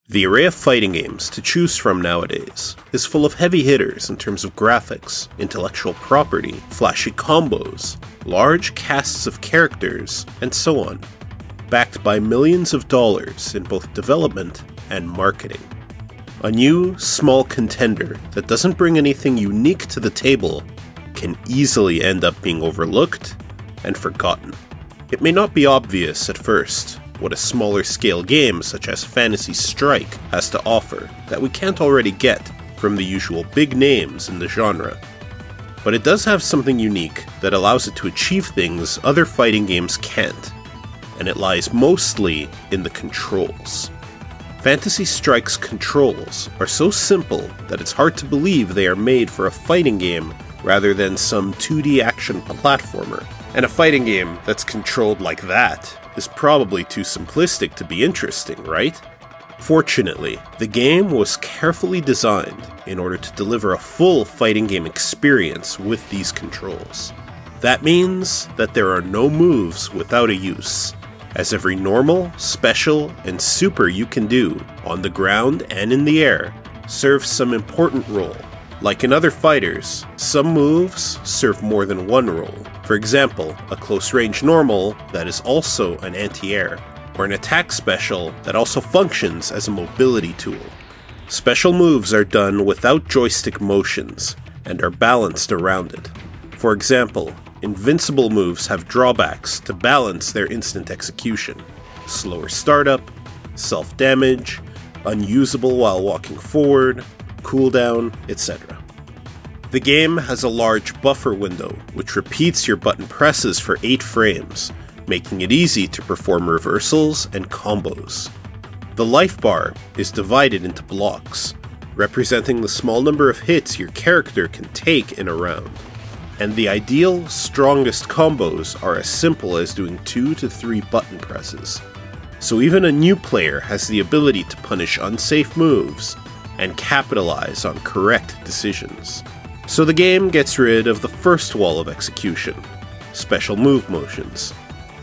The array of fighting games to choose from nowadays is full of heavy hitters in terms of graphics, intellectual property, flashy combos, large casts of characters, and so on, backed by millions of dollars in both development and marketing. A new, small contender that doesn't bring anything unique to the table can easily end up being overlooked and forgotten. It may not be obvious at first what a smaller scale game such as Fantasy Strike has to offer that we can't already get from the usual big names in the genre. But it does have something unique that allows it to achieve things other fighting games can't, and it lies mostly in the controls. Fantasy Strike's controls are so simple that it's hard to believe they are made for a fighting game rather than some 2D action platformer. And a fighting game that's controlled like that is probably too simplistic to be interesting, right? Fortunately, the game was carefully designed in order to deliver a full fighting game experience with these controls. That means that there are no moves without a use, as every normal, special, and super you can do on the ground and in the air serves some important role. Like in other fighters, some moves serve more than one role. For example, a close-range normal that is also an anti-air, or an attack special that also functions as a mobility tool. Special moves are done without joystick motions, and are balanced around it. For example, invincible moves have drawbacks to balance their instant execution. Slower startup, self-damage, unusable while walking forward, cooldown, etc. The game has a large buffer window, which repeats your button presses for 8 frames, making it easy to perform reversals and combos. The life bar is divided into blocks, representing the small number of hits your character can take in a round. And the ideal, strongest combos are as simple as doing 2 to 3 button presses. So even a new player has the ability to punish unsafe moves and capitalize on correct decisions. So the game gets rid of the first wall of execution, special move motions,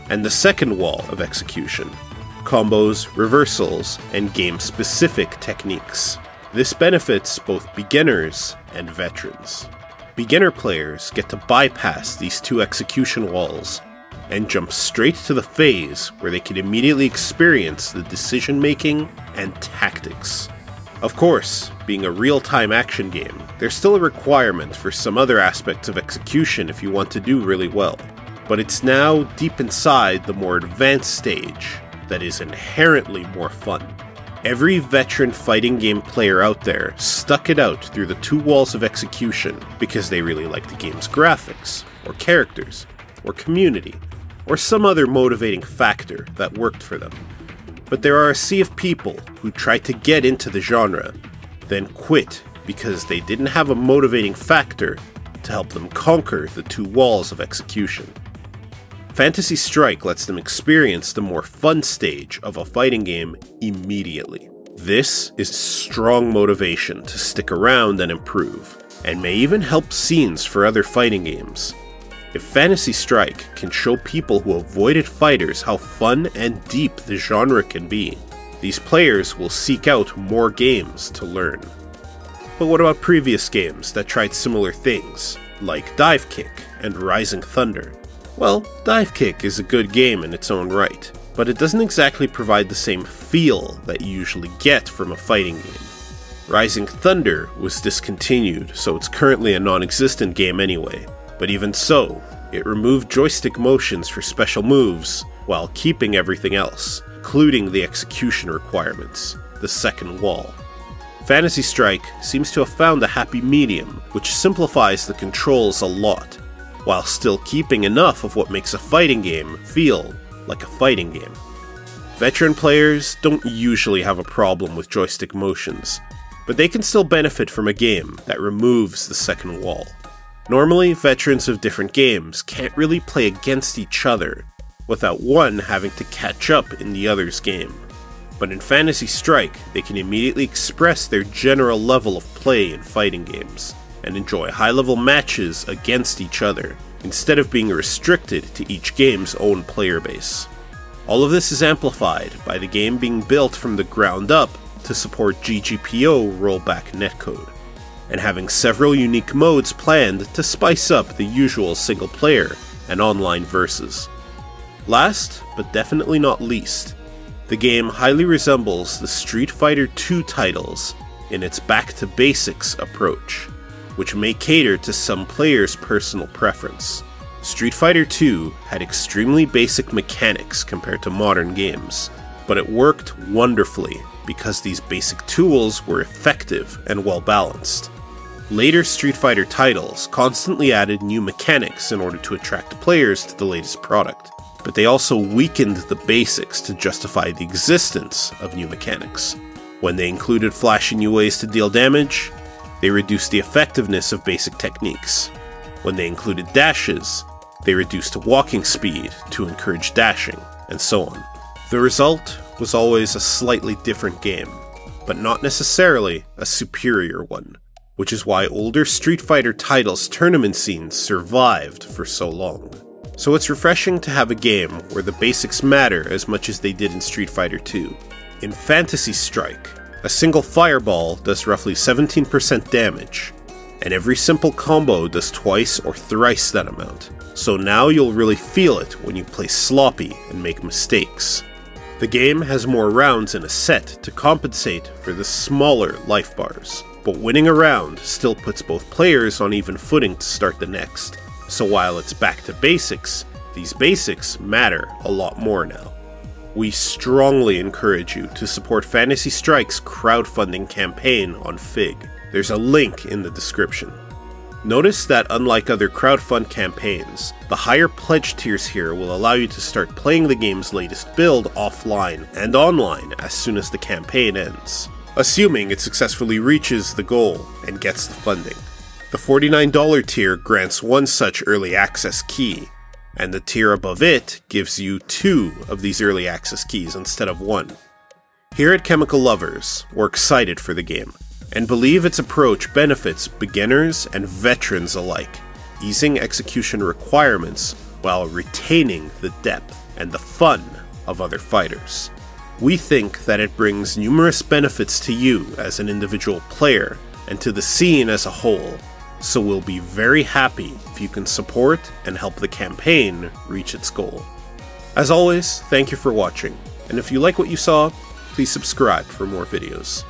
and the second wall of execution, combos, reversals, and game-specific techniques. This benefits both beginners and veterans. Beginner players get to bypass these 2 execution walls and jump straight to the phase where they can immediately experience the decision-making and tactics. Of course, being a real-time action game, there's still a requirement for some other aspects of execution if you want to do really well. But it's now deep inside the more advanced stage that is inherently more fun. Every veteran fighting game player out there stuck it out through the 2 walls of execution because they really liked the game's graphics, or characters, or community, or some other motivating factor that worked for them. But there are a sea of people who try to get into the genre, then quit because they didn't have a motivating factor to help them conquer the 2 walls of execution. Fantasy Strike lets them experience the more fun stage of a fighting game immediately. This is strong motivation to stick around and improve, and may even help scenes for other fighting games. If Fantasy Strike can show people who avoided fighters how fun and deep the genre can be, these players will seek out more games to learn. But what about previous games that tried similar things, like Dive Kick and Rising Thunder? Well, Dive Kick is a good game in its own right, but it doesn't exactly provide the same feel that you usually get from a fighting game. Rising Thunder was discontinued, so it's currently a non-existent game anyway. But even so, it removed joystick motions for special moves while keeping everything else, including the execution requirements, the second wall. Fantasy Strike seems to have found a happy medium, which simplifies the controls a lot, while still keeping enough of what makes a fighting game feel like a fighting game. Veteran players don't usually have a problem with joystick motions, but they can still benefit from a game that removes the second wall. Normally, veterans of different games can't really play against each other without one having to catch up in the other's game. But in Fantasy Strike, they can immediately express their general level of play in fighting games, and enjoy high-level matches against each other, instead of being restricted to each game's own player base. All of this is amplified by the game being built from the ground up to support GGPO rollback netcode, and having several unique modes planned to spice up the usual single player and online verses. Last, but definitely not least, the game highly resembles the Street Fighter II titles in its back-to-basics approach, which may cater to some players' personal preference. Street Fighter II had extremely basic mechanics compared to modern games, but it worked wonderfully because these basic tools were effective and well balanced. Later Street Fighter titles constantly added new mechanics in order to attract players to the latest product, but they also weakened the basics to justify the existence of new mechanics. When they included flashy new ways to deal damage, they reduced the effectiveness of basic techniques. When they included dashes, they reduced walking speed to encourage dashing, and so on. The result was always a slightly different game, but not necessarily a superior one, which is why older Street Fighter titles' tournament scenes survived for so long. So it's refreshing to have a game where the basics matter as much as they did in Street Fighter II. In Fantasy Strike, a single fireball does roughly 17% damage, and every simple combo does twice or thrice that amount, so now you'll really feel it when you play sloppy and make mistakes. The game has more rounds in a set to compensate for the smaller life bars, but winning a round still puts both players on even footing to start the next, so while it's back to basics, these basics matter a lot more now. We strongly encourage you to support Fantasy Strike's crowdfunding campaign on Fig. There's a link in the description. Notice that unlike other crowdfund campaigns, the higher pledge tiers here will allow you to start playing the game's latest build offline and online as soon as the campaign ends, assuming it successfully reaches the goal and gets the funding. The $49 tier grants one such early access key, and the tier above it gives you 2 of these early access keys instead of 1. Here at Chemical Lovers, we're excited for the game, and believe its approach benefits beginners and veterans alike, easing execution requirements while retaining the depth and the fun of other fighters. We think that it brings numerous benefits to you as an individual player and to the scene as a whole, so we'll be very happy if you can support and help the campaign reach its goal. As always, thank you for watching, and if you like what you saw, please subscribe for more videos.